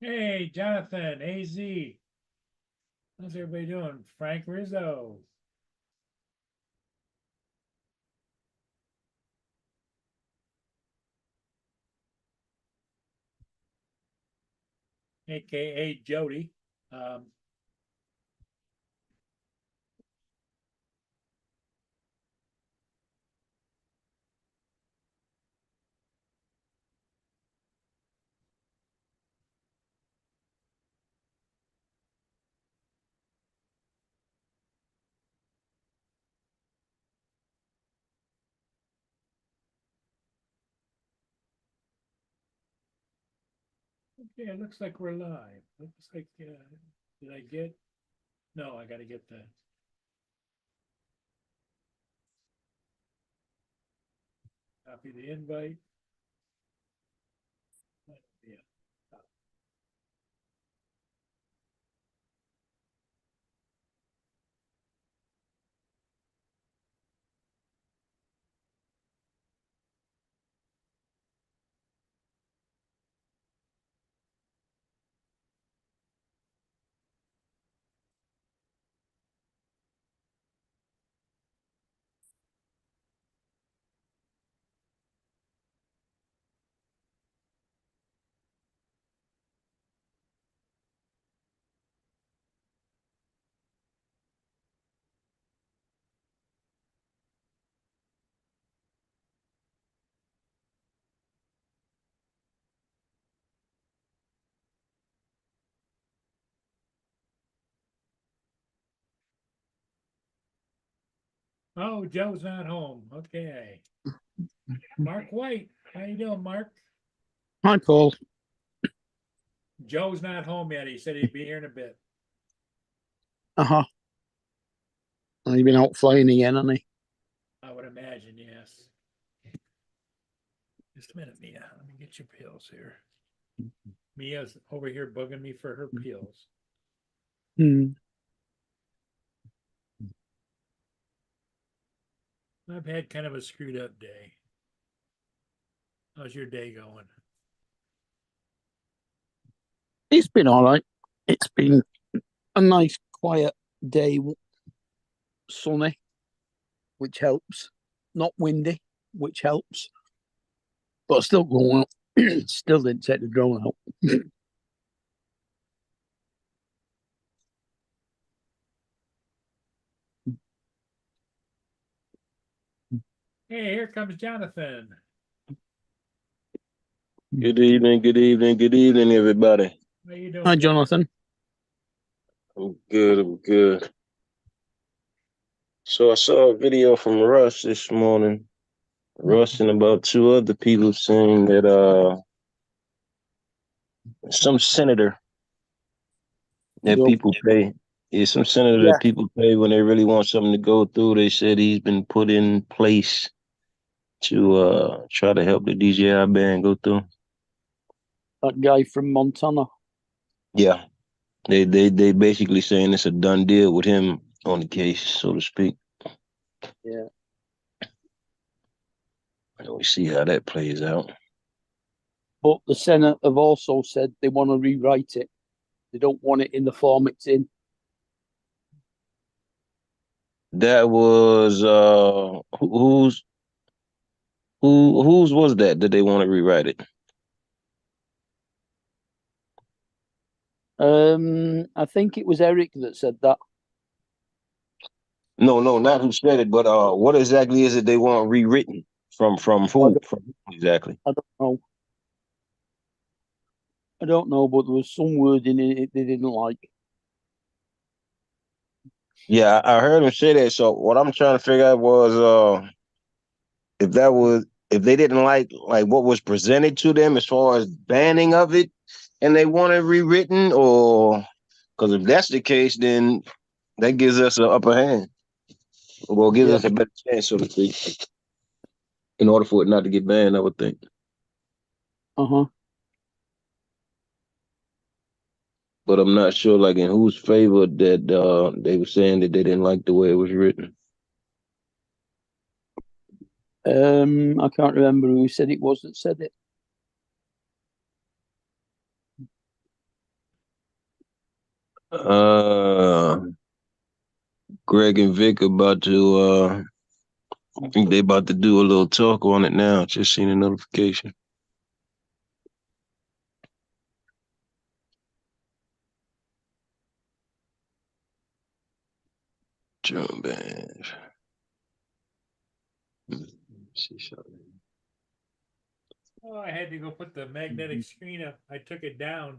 Hey, Jonathan, AZ. How's everybody doing? Frank Rizzo, aka Jody. Um, okay, it looks like we're live. Looks like, did I get? No, I got to get the copy the invite. Yeah. Oh, Joe's not home. Okay. Mark White, how you doing, Mark? Hi, Paul. Joe's not home yet. He said he'd be here in a bit. Uh-huh. You've been out flying again, hasn't he? I would imagine, yes. Just a minute, Mia. Let me get your pills here. Mia's over here bugging me for her pills. Hmm. I've had kind of a screwed up day. How's your day going? It's been all right. It's been a nice, quiet day, sunny, which helps. Not windy, which helps. But still going out. Still didn't take the drone out. Hey, here comes Jonathan. Good evening, good evening, good evening, everybody. How you doing, Hi, Jonathan? Jonathan. I'm good, I'm good. So I saw a video from Russ this morning. Russ and about two other people saying that some senator that Yup. people pay. Yeah, some senator Yeah, that people pay when they really want something to go through. They said he's been put in place to try to help the DJI band go through. that guy from Montana. Yeah. They basically saying it's a done deal with him on the case, so to speak. Yeah. And we see how that plays out. But the Senate have also said they want to rewrite it. They don't want it in the form it's in. That was whose was that they want to rewrite it? I think it was Eric that said that. No, not who said it, but what exactly is it they want rewritten from who? From who exactly? I don't know. I don't know, but there was some word in it they didn't like. Yeah, I heard him say that. So what I'm trying to figure out was if they didn't like what was presented to them as far as banning of it, and they want it rewritten, or because if that's the case, then that gives us an upper hand. Well, gives Yeah. us a better chance, so to speak, in order for it not to get banned, I would think. Uh-huh. But I'm not sure, like, in whose favor that they were saying that they didn't like the way it was written. I can't remember who said it was that said it. Greg and Vic about to I think they about to do a little talk on it now. Just seen a notification. John Bass. See something. Oh, I had to go put the magnetic screen up. I took it down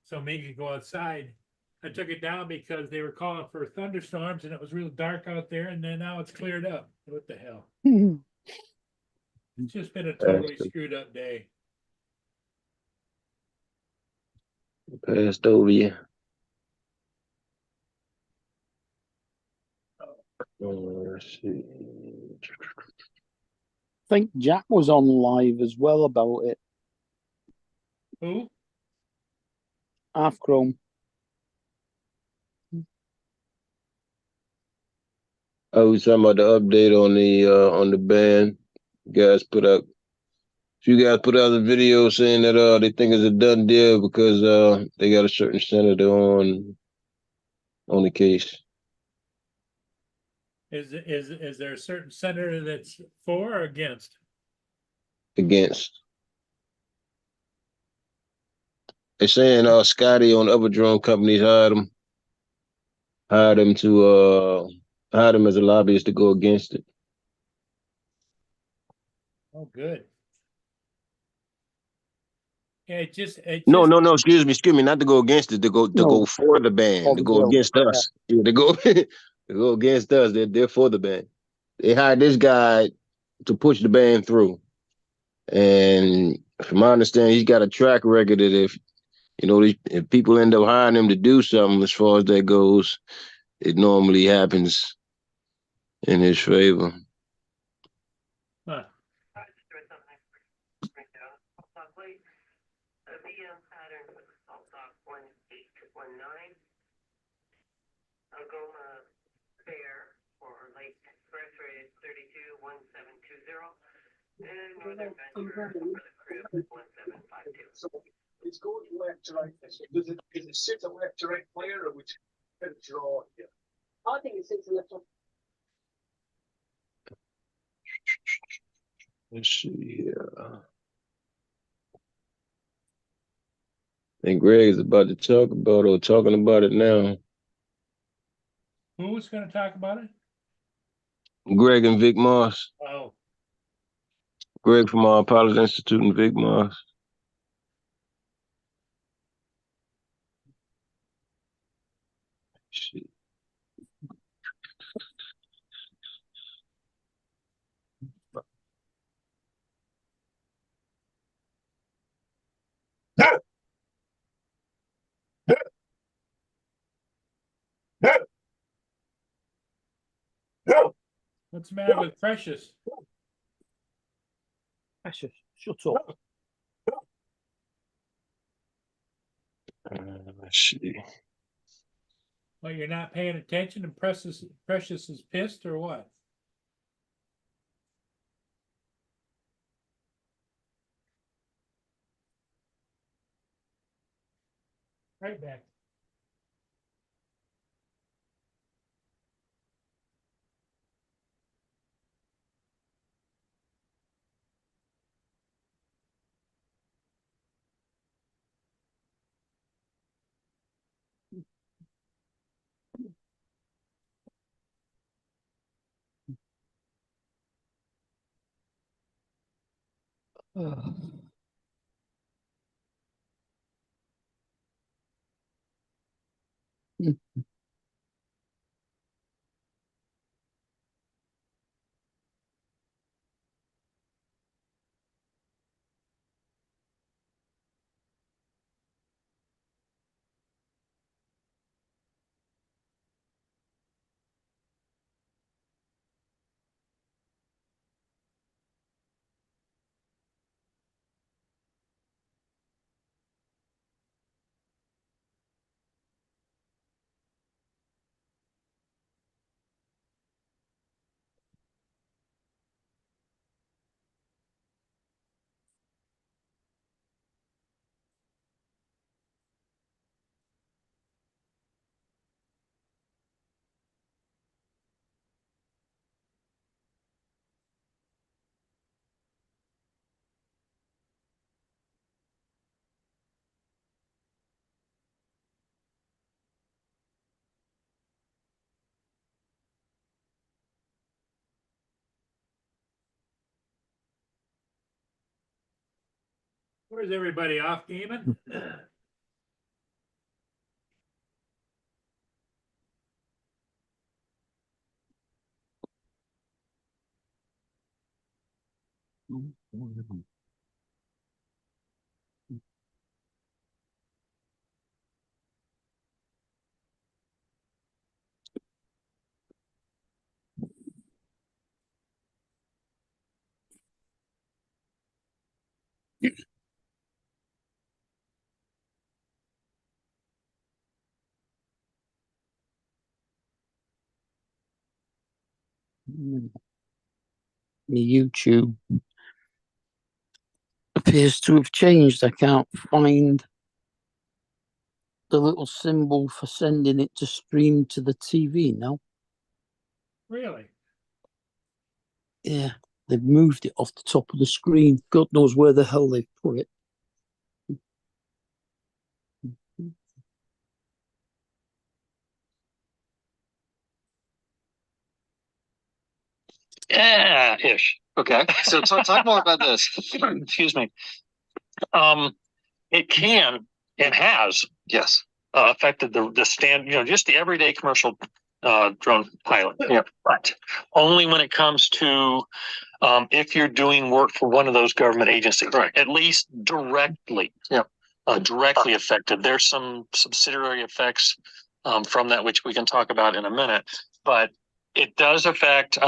so Megan could go outside. I took it down because they were calling for thunderstorms and it was real dark out there, and then now it's cleared up. What the hell? It's just been a totally screwed up day. Passed over you. Let's see. I think Jack was on live as well about it. Who? Half Chrome. I was talking about the update on the band. Guys put out few guys put out a video saying that they think it's a done deal because they got a certain senator on the case. Is there a certain senator that's for or against? Against. They're saying Scotty on other drone companies hired him as a lobbyist to go against it. Oh, good. Yeah, No, excuse me, not to go against it, to go for the ban, to go bill. against us. Yeah, to go to go against us. They're for the ban. They hired this guy to push the ban through. And from my understanding, he's got a track record that if people end up hiring him to do something as far as that goes, it normally happens in his favor. Huh. Algoma Fair for Lake Expressway 321720 and Northern Venture for the Crib 1752. So it's going left to right. Does it sit a left to right player or would you draw here? I think it sits a little. Let's see here. I think Greg is about to talking about it now. Who's going to talk about it? Greg and Vic Moss. Oh, Greg from Pilot Institute and Vic Moss. Shit. what's the matter with Precious? Precious, shut up. Let's see. Well, you're not paying attention and Precious is pissed or what? Right back. Where's everybody off gaming? YouTube appears to have changed. I can't find the little symbol for sending it to stream to the TV now. Really? Yeah, they've moved it off the top of the screen. God knows where the hell they've put it. Yeah, ish. Okay. So talk more about this. Excuse me. It can and has, yes, affected the stand, just the everyday commercial drone pilot. Yeah. But only when it comes to if you're doing work for one of those government agencies, right? At least directly. Yeah. Directly affected. There's some subsidiary effects from that, which we can talk about in a minute. But it does affect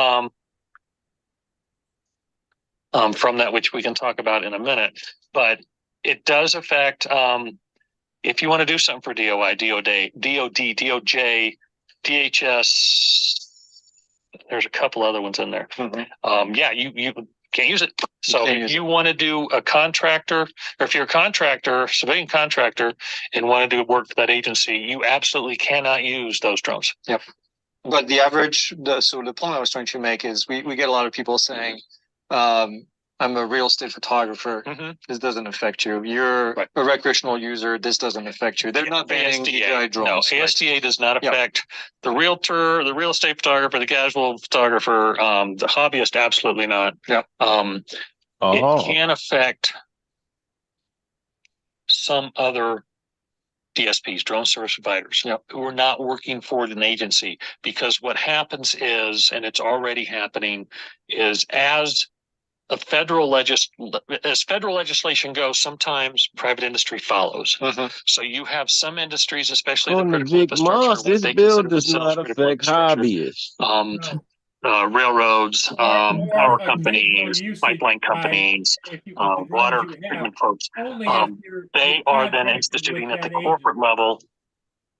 from that, which we can talk about in a minute. But it does affect if you want to do something for DOI, DOD, DOJ, DHS. There's a couple other ones in there. Mm-hmm. Yeah, you can't use it. So if you want to do a contractor, or if you're a contractor, civilian contractor, and want to do work for that agency, you absolutely cannot use those drones. Yep. But the average, so the point I was trying to make is we get a lot of people saying, I'm a real estate photographer. Mm-hmm. This doesn't affect you. You're a recreational user. This doesn't affect you. They're not banning DJI drones. No, ASDA does not affect the realtor, the real estate photographer, the casual photographer, the hobbyist. Absolutely not. Yeah. It can affect some other DSPs, drone service providers, who are not working for an agency, because what happens is, and it's already happening, is as federal legislation goes, sometimes private industry follows. Mm-hmm. So you have some industries, especially On the big monster, this bill does not affect hobbyists. Railroads, power companies, pipeline companies, water treatment folks. They are then instituting at the corporate level.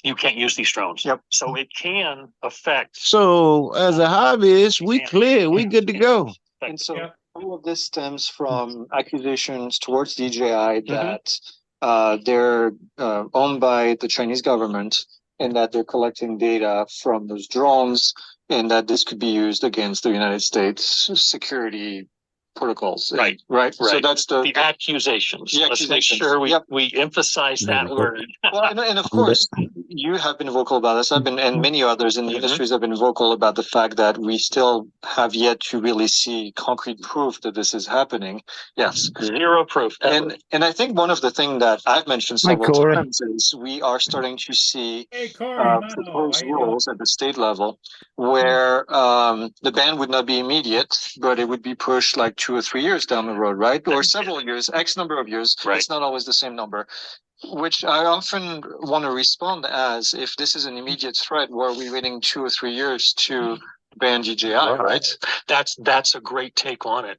You can't use these drones. Yep. So it can affect. So as a hobbyist, we clear, we good to go. And so all of this stems from accusations towards DJI that they're owned by the Chinese government, and that they're collecting data from those drones, and that this could be used against the United States security protocols. Right. Right. So Right. that's The accusations. The Let's make accusations. sure Yep. we emphasize There that we go. word. Well, and of course, you have been vocal about this. I've been, and many others in the industries have been vocal about the fact that we still have yet to really see concrete proof that this is happening. Yes. Zero proof. Ever. And I think one of the things that I've mentioned Hi, several Corey. times is we are starting to see Hey, Corey, Mano, proposed how you doing? rules at the state level where the ban would not be immediate, but it would be pushed like 2 or 3 years down the road, right? Or several years, X number of years. Right. It's not always the same number. Which I often want to respond as, if this is an immediate threat, why are we waiting 2 or 3 years to ban DJI, right? That's a great take on it.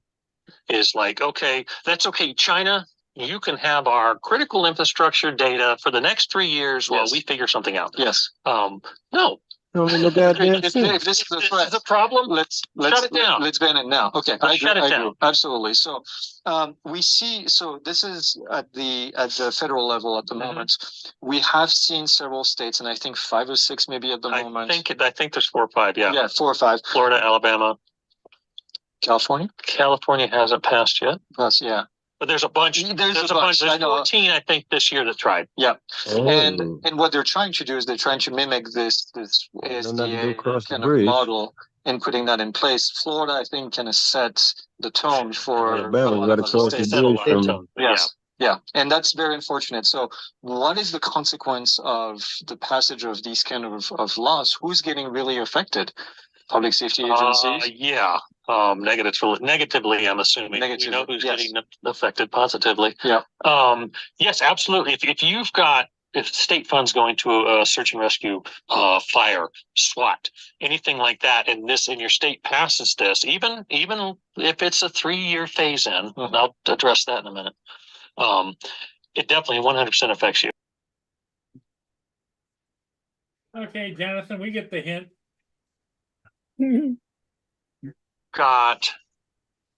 Is like, okay, that's okay, China, you can have our critical infrastructure data for the next 3 years while Yes. we figure something out. Yes. No. Look at If this. this is the This threat, is a problem. let's Shut it down. Let's ban it now. Okay, Let's shut it I down. agree. Absolutely. So we see. So this is at the federal level at the Mhm. moment. We have seen several states, and I think 5 or 6 maybe at the moment. I think there's 4 or 5. Yeah. Yeah, 4 or 5. Florida, Alabama, California. California hasn't passed yet, Plus, yeah. but there's a bunch. There's a bunch, There's I know. 14, I think, this year that tried. Yeah. Oh. And what they're trying to do is they're trying to mimic this Don't have to go ASDA across the kind of bridge. model and putting that in place. Florida, I think, kind of set the tone for Alabama a lot gotta of other cross the states. Set a bridge lot of from- tone. Yes. Yeah, and that's very unfortunate. So, what is the consequence of the passage of these kind of laws? Who's getting really affected? Public safety agencies. Yeah. Negatively, I'm assuming. We Negatively, know who's yes. getting affected positively. Yeah. Yes, absolutely. If state funds going to a search and rescue, fire, SWAT, anything like that, and your state passes this, even if it's a 3-year phase in, and I'll address that in a minute. It definitely 100% affects you. Okay, Jonathan, we get the hint. Got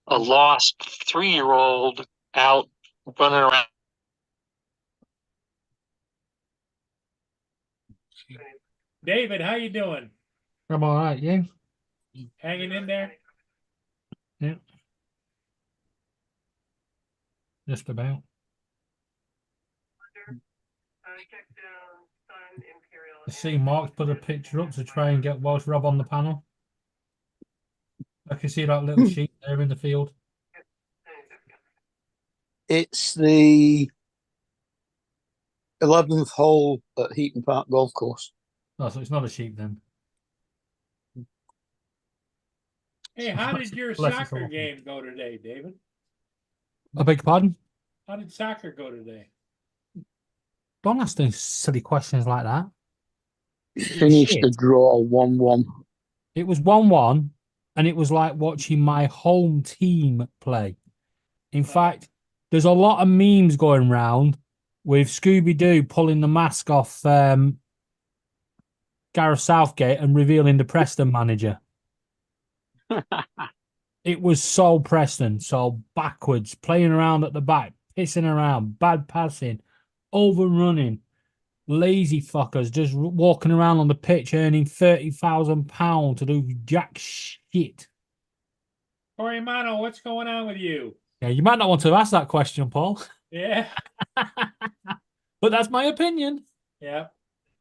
a lost 3-year-old out running around. David, how you doing? I'm all right, yeah. Hanging in there? Just about. Check down Sun Imperial. I see Mark's put a picture up to try and get Welsh Rob on the panel. I can see that little sheep there in the field. It's the 11th hole at Heaton Park Golf Course. Oh, so it's not a sheep then. Hey, how did your Bless his soccer heart. game go today, David? I beg your pardon? How did soccer go today? Don't ask any silly questions like that. Finished the Shit. draw 1-1. It was 1-1, and it was like watching my home team play. In fact, there's a lot of memes going round with Scooby-Doo pulling the mask off Gareth Southgate and revealing the Preston manager. It was so Preston, so backwards, playing around at the back, pissing around, bad passing, overrunning, lazy fuckers just walking around on the pitch earning £30,000 to do jack shit. Corey Mano, what's going on with you? Yeah, you might not want to ask that question, Paul, Yeah, but that's my opinion. yeah.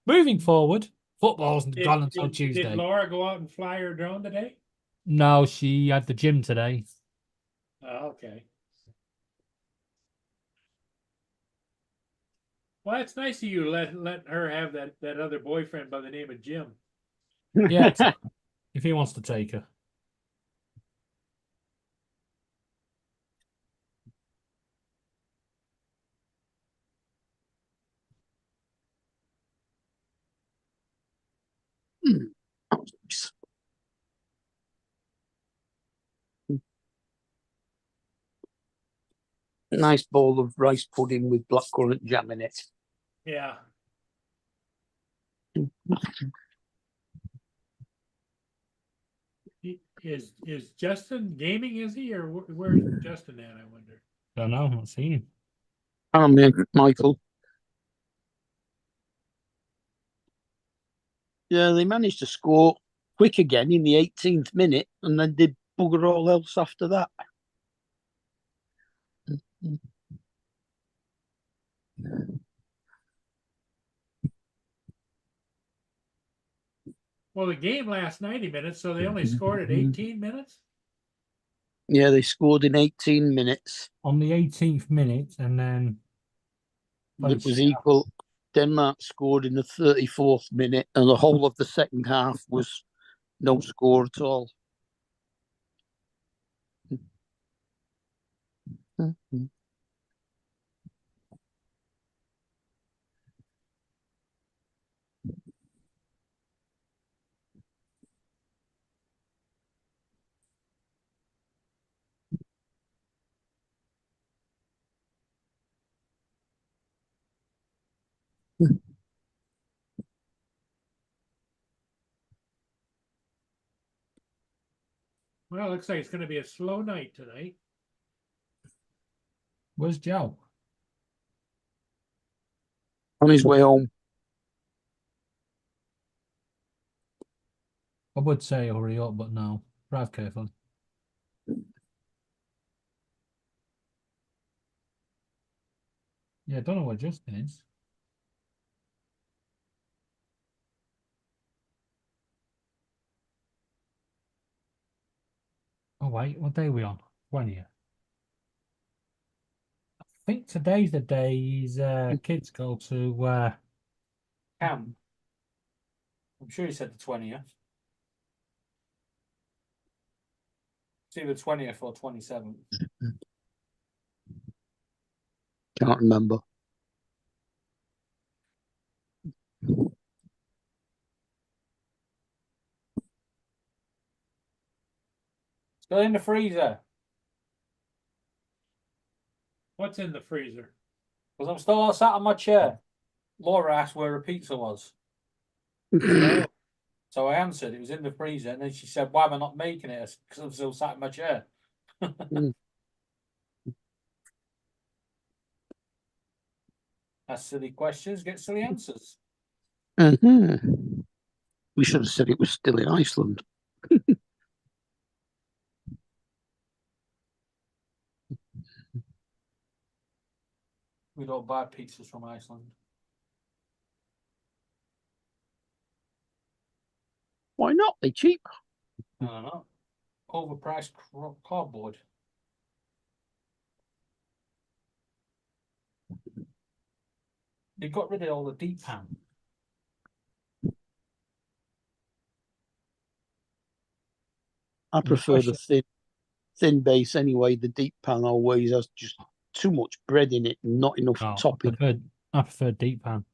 Moving forward, football's gone until Did Tuesday. Laura go out and fly her drone today? No, she had the gym today. Oh, okay. Well, it's nice of you let her have that other boyfriend by the name of Jim. Yeah, if he wants to take her. Nice bowl of rice pudding with blackcurrant jam in it. Yeah. Is Justin gaming? Is he, or where's Justin at? I wonder. Don't know, I've not seen him. Michael. Yeah, they managed to score quick again in the 18th minute, and then did bugger all else after that. Well, the game lasts 90 minutes, so they only scored at 18 minutes. Yeah, they scored in 18 minutes. On the 18th minute, and then It was equal. Denmark scored in the 34th minute, and the whole of the second half was no score at all. Well, it looks like it's going to be a slow night tonight. Where's Joe? On his way home. I would say hurry up, but no. Drive carefully. Yeah, I don't know where Justin is. Oh, wait, what day are we on? 20th. I think today's the day his kids go to camp. I'm sure he said the 20th. It's either 20th or 27th. Can't remember. Still in the freezer. What's in the freezer? Because I'm still sat on my chair. Laura asked where her pizza was. So I answered, it was in the freezer. And then she said, why am I not making it? Because I'm still sat in my chair. Ask silly questions, get silly answers. We should have said it was still in Iceland. We don't buy pizzas from Iceland. Why not? They're cheap. I don't know. Overpriced cardboard. They got rid of all the deep pan. I prefer the thin base anyway. The deep pan always has just too much bread in it and not enough topping. I prefer deep pan.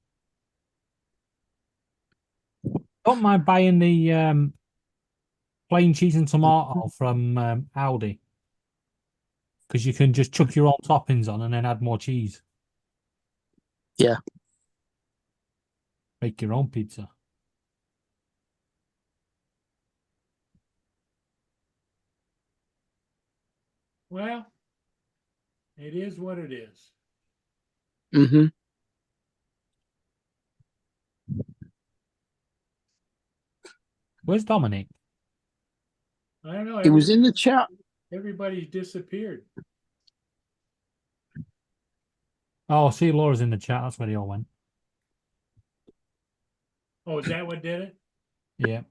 Don't mind buying the plain cheese and tomato from Aldi, because you can just chuck your own toppings on and then add more cheese. Yeah. Make your own pizza. Well, it is what it is. Where's Dominic? I don't know. He was in the chat. Everybody's disappeared. Oh, see, Laura's in the chat. That's where they all went. Oh, is that what did it? Yeah.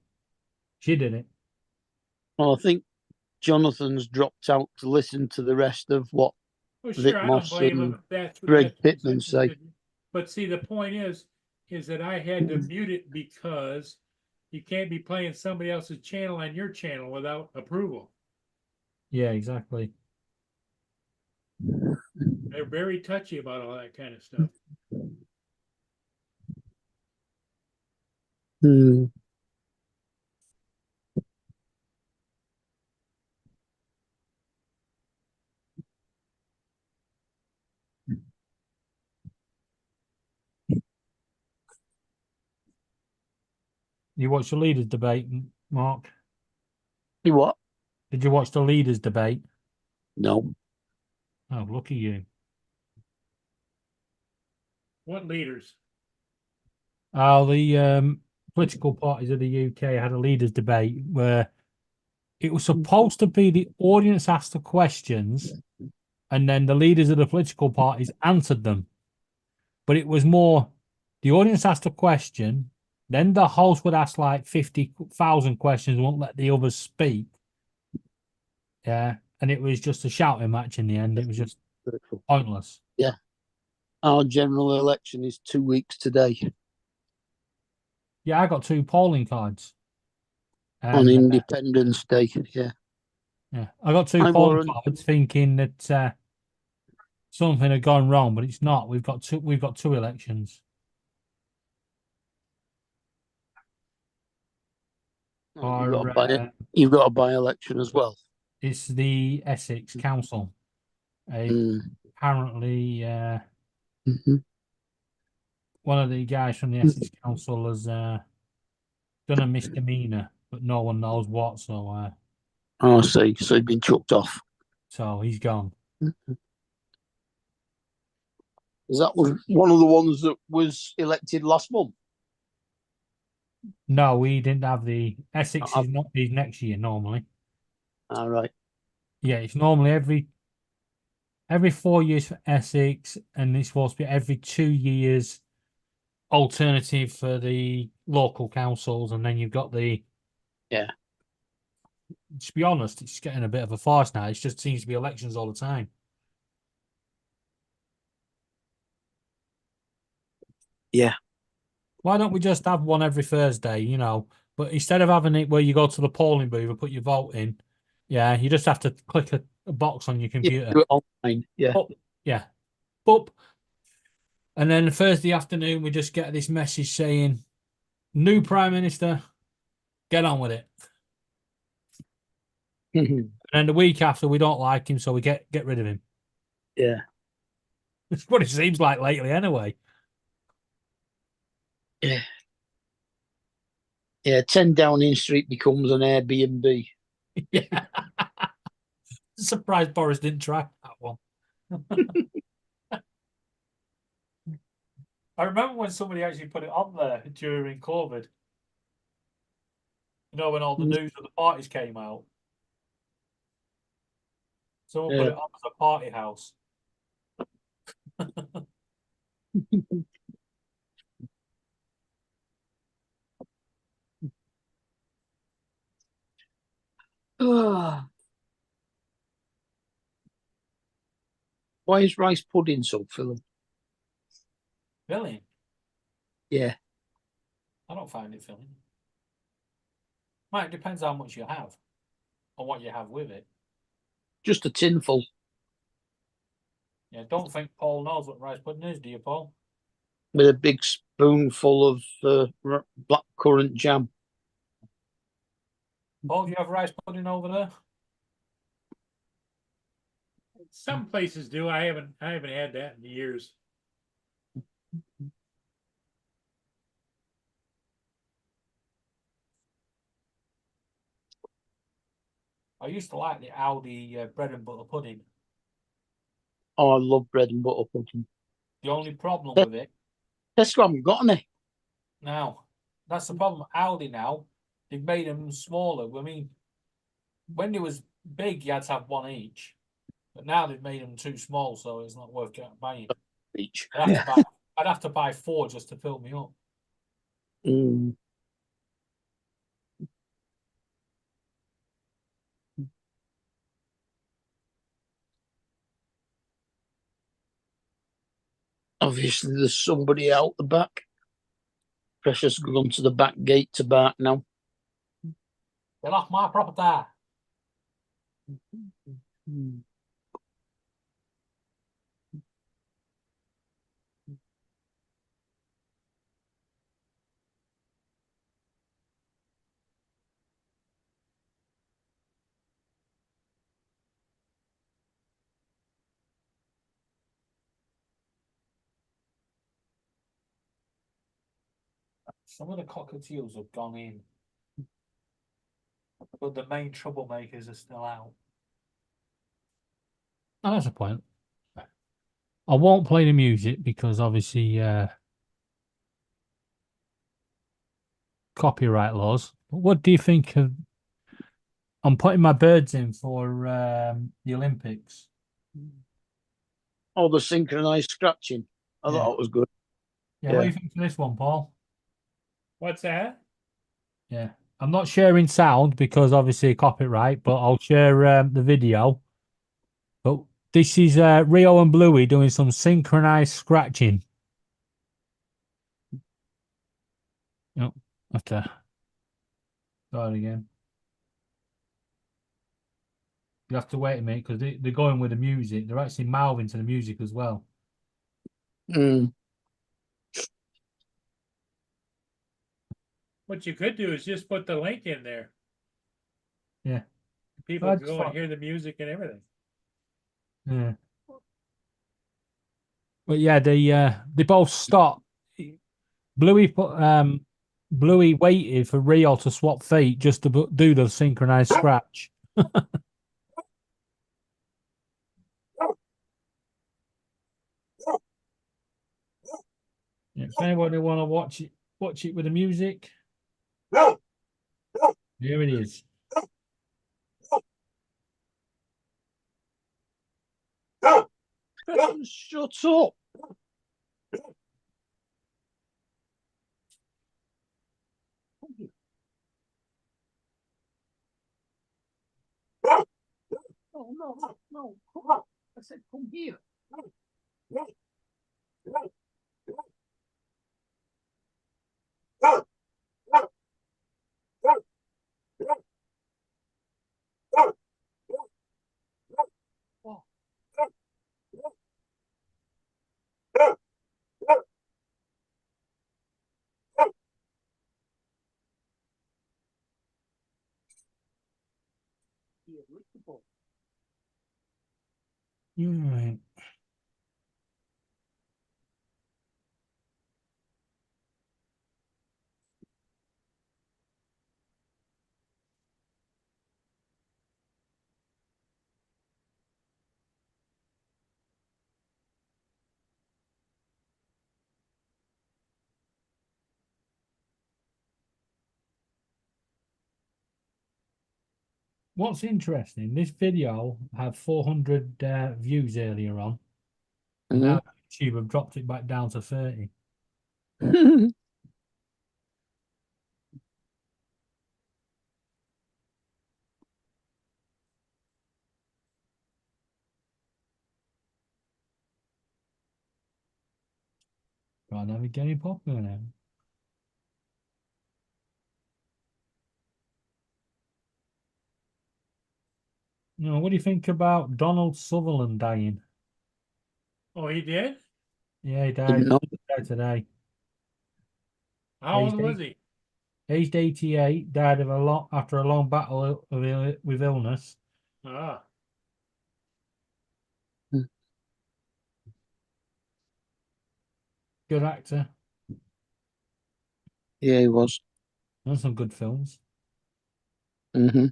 She did it. Well, I think Jonathan's dropped out to listen to the rest of what Vic Moss and Greg Pittman say. But see, the point is that I had to mute it because you can't be playing somebody else's channel on your channel without approval. Yeah, exactly. They're very touchy about all that kind of stuff. You watched the leaders debate, Mark? You what? Did you watch the leaders debate? No. Oh, look at you. What leaders? The political parties of the UK had a leaders' debate where it was supposed to be the audience asked the questions, and then the leaders of the political parties answered them. But it was more the audience asked a question, then the host would ask like 50,000 questions, won't let the others speak. Yeah, and it was just a shouting match in the end. It was just pointless. Our general election is 2 weeks today Yeah, I got 2 polling cards. on And, Independence Day. Yeah. yeah, I got 2 Hi, polling Warren. cards, thinking that something had gone wrong, but it's not. We've got 2 elections. Oh, Or, you've got a by-election as well. it's the Essex Council. Apparently, Mhm. one of the guys from the Essex Council has done a misdemeanor, but no one knows what. So, I see. So you've been chucked off. so he's gone. Is that one of the ones that was elected last month? No, we didn't have the Essex. Is not these next year normally. All right. Yeah, it's normally every 4 years for Essex, and it's supposed to be every 2 years alternative for the local councils, and then you've got the. Yeah. To be honest, it's getting a bit of a farce now. It just seems to be elections all the time. Yeah. Why don't we just have one every Thursday, you know? But instead of having it where you go to the polling booth and put your vote in, yeah, you just have to click a box on your computer. Do it online. Yeah. Oh, yeah. Boop. And then Thursday afternoon, we just get this message saying, new Prime Minister, get on with it. And then the week after, we don't like him, so we get rid of him. Yeah. That's what it seems like lately, anyway. Yeah. Yeah. 10 Downing Street becomes an Airbnb. Yeah. Surprised Boris didn't try that one. I remember when somebody actually put it on there during COVID. You know, when all the news of the parties came out. Someone put it on as a party house. Why is rice pudding so filling? Filling? Yeah. I don't find it filling. Well, it depends how much you have or what you have with it. Just a tin full. Yeah, don't think Paul knows what rice pudding is, do you, Paul? With a big spoonful of blackcurrant jam. Paul, do you have rice pudding over there? Some places do. I haven't had that in years. I used to like the Aldi bread and butter pudding. Oh, I love bread and butter pudding. The only problem with it Tesco haven't got any. now, that's the problem. Aldi now, they've made them smaller. I mean, when it was big, you had to have one each. But now they've made them too small, so it's not worth buying. Each. I'd have to buy 4 just to fill me up. Obviously, there's somebody out the back. Precious gone to the back gate to bark now. Get off my property. Some of the cockatiels have gone in, but the main troublemakers are still out. Oh, that's a point. I won't play the music because obviously copyright laws. But what do you think of? I'm putting my birds in for the Olympics. Oh, the synchronized scratching. I Yeah. thought it was good. Yeah, what do Yeah. you think of this one, Paul? What's that? Yeah, I'm not sharing sound because obviously copyright, but I'll share the video. But this is Rio and Bluey doing some synchronized scratching. Oh, have to start again. You have to wait a minute because they're going with the music. They're actually mouthing to the music as well. Mm. What you could do is just put the link in there. Yeah. People That's go fine. and hear the music and everything. Yeah. But yeah, they both stopped. Bluey waited for Rio to swap feet just to do the synchronized scratch. Yeah, if anybody want to watch it with the music, here it is. Shut up. Oh, no. Come on. I said, come here. Right. What's interesting, this video had 400 views earlier on, and now YouTube have dropped it back down to 30. Can't have it getting popular now. You know, what do you think about Donald Sutherland dying? Oh, he did? Yeah, he Didn't died, know. today. How Aged old was he? Aged 88, died of after a long battle with illness. Ah, Good actor. Yeah, he was. Done some good films. Mm-hmm.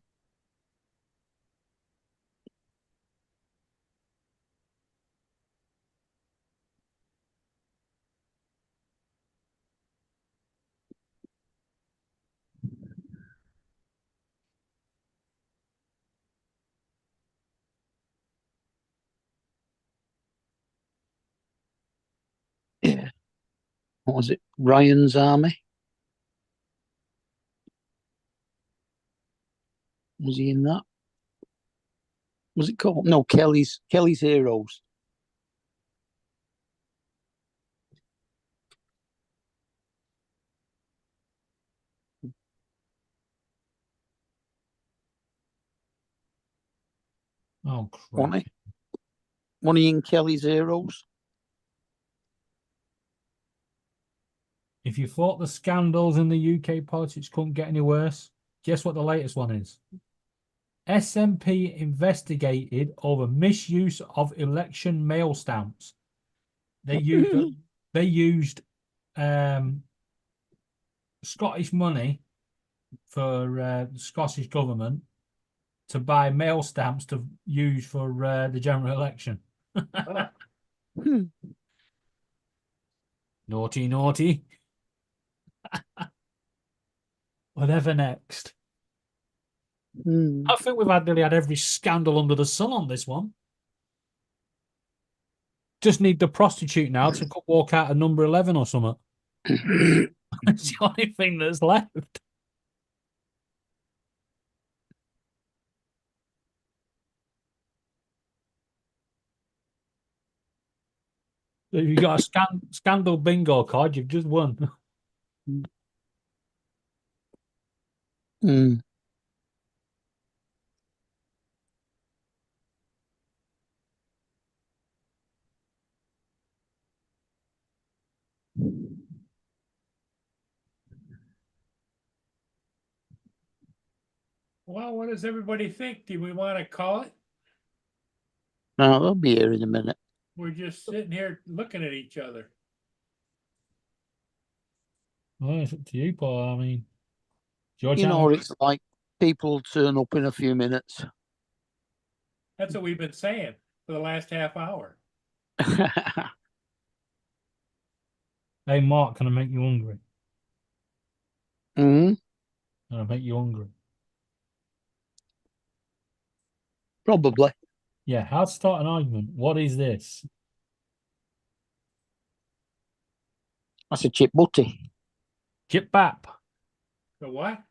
Yeah. What was it? Ryan's Army? Was he in that? Was it called? No, Kelly's Heroes. Oh, crap. Wasn't he? Wasn't he in Kelly's Heroes? If you thought the scandals in the UK politics couldn't get any worse, guess what the latest one is? SNP investigated over misuse of election mail stamps. They used Scottish money for the Scottish government to buy mail stamps to use for the general election. Hmm. Naughty, naughty. Whatever next. Hmm. I think we've had nearly had every scandal under the sun on this one. Just need the prostitute now to walk out of number 11 or something. It's the only thing that's left. If you got a scandal bingo card, you've just won. Hmm. Well, what does everybody think? Do we want to call it? No, they'll be here in a minute. We're just sitting here looking at each other. Well, it's up to you, Paul. I mean, George, You know what it's like. People turn up in a few minutes. That's what we've been saying for the last half hour. hey, Mark, can I make you hungry? Hmm. Can I make you hungry? Probably. Yeah, how to start an argument. What is this? That's a chip butty. Chip bap. The what?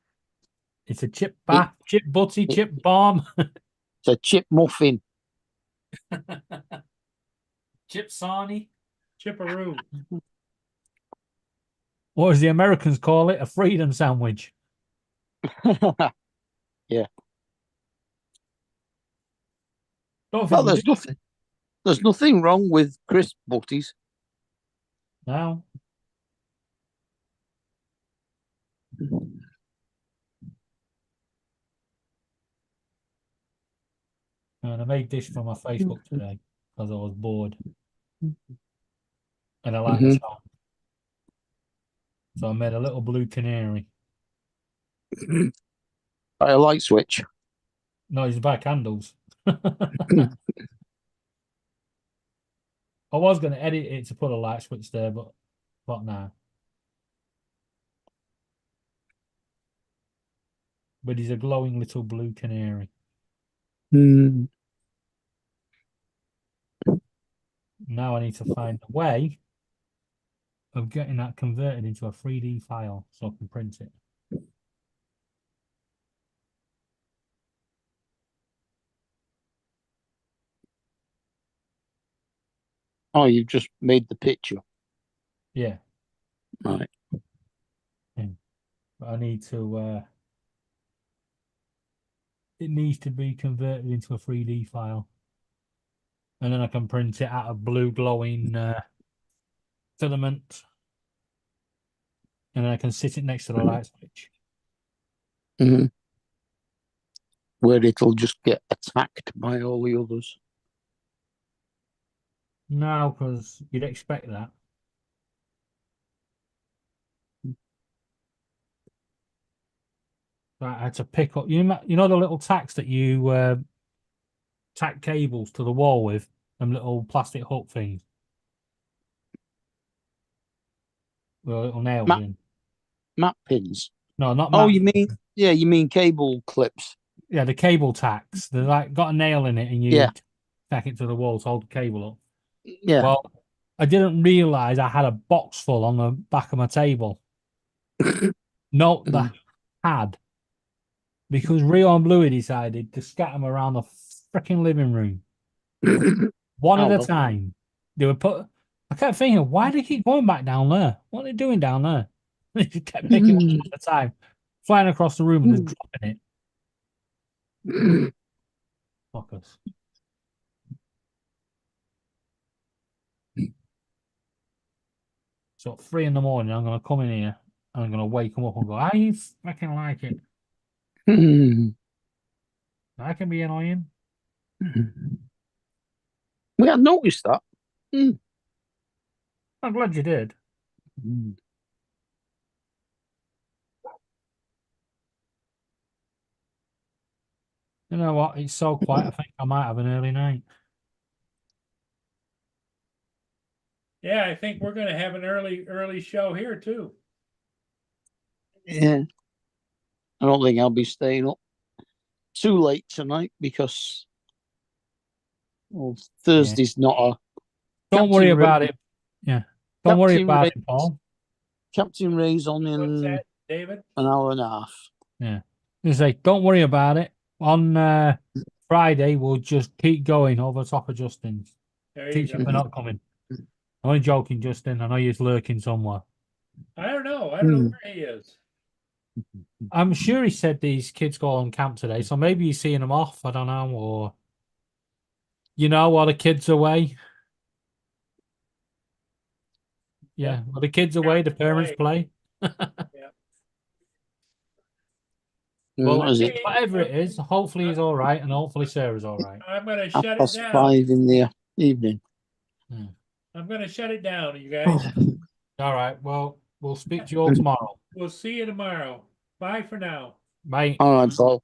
It's a chip bap, chip butty, chip bomb, It's a chip muffin. chip sarnie. Chipperoo. What does the Americans call it? A freedom sandwich. Yeah. Don't think Well, we do there's nothing wrong with crisp butties. now. And I made this for my Facebook today because I was bored. And I like the song. So I made a little blue canary. By a light switch. No, he's by candles. I was going to edit it to put a light switch there, but now. But he's a glowing little blue canary. Hmm. Now I need to find a way of getting that converted into a 3D file so I can print it. Oh, you've just made the picture. Yeah. Right. But I need to it needs to be converted into a 3D file. And then I can print it out of blue glowing filament. And then I can sit it next to the light switch. Hmm. Where it'll just get attacked by all the others. No, because you'd expect that. Right, I had to pick up you know the little tacks that you tack cables to the wall with, them little plastic hook things. With little nails in. Map pins. No, not Oh, map. you mean cable clips. Yeah, the cable tacks. They're like got a nail in it and you Yeah. tack it to the wall to hold the cable up. Yeah. Well, I didn't realize I had a box full on the back of my table. Note that had because Rio and Bluey decided to scatter them around the freaking living room. One Oh, at a well. time. They were put. I kept thinking, why do they keep going back down there? What are they doing down there? They just kept picking one at a time, flying across the room and just dropping it. Fuckers. So at 3 in the morning, I'm gonna come in here and I'm gonna wake them up and go, "How you fucking like it?" I can be annoying. We had noticed that. I'm glad you did. You know what? It's so quiet. I think I might have an early night. Yeah, I think we're gonna have an early show here too. Yeah. I don't think I'll be staying up too late tonight because well, Thursday's not a. Don't worry Captain Ray- about it. Yeah. Don't worry Captain about Ray- it, Paul. Captain Ray's on What's in that, David? an hour and a half. Yeah. You say, don't worry about it. On Friday, we'll just keep going over the top of Justin's. There you Teach go. him we're not coming. I'm only joking, Justin. I know he's lurking somewhere. I don't know. I don't know where he is. I'm sure he said these kids go on camp today, so maybe he's seeing them off. I don't know, or while the kids away. Yeah, while the kids away, the parents play. Well, What is it? whatever it is, hopefully he's all right, and hopefully Sarah's all right. I'm gonna Half shut it past down. 5 in the evening. I'm gonna shut it down, you guys. All right. Well, we'll speak to you all tomorrow. We'll see you tomorrow. Bye for now. Bye. All right, Paul.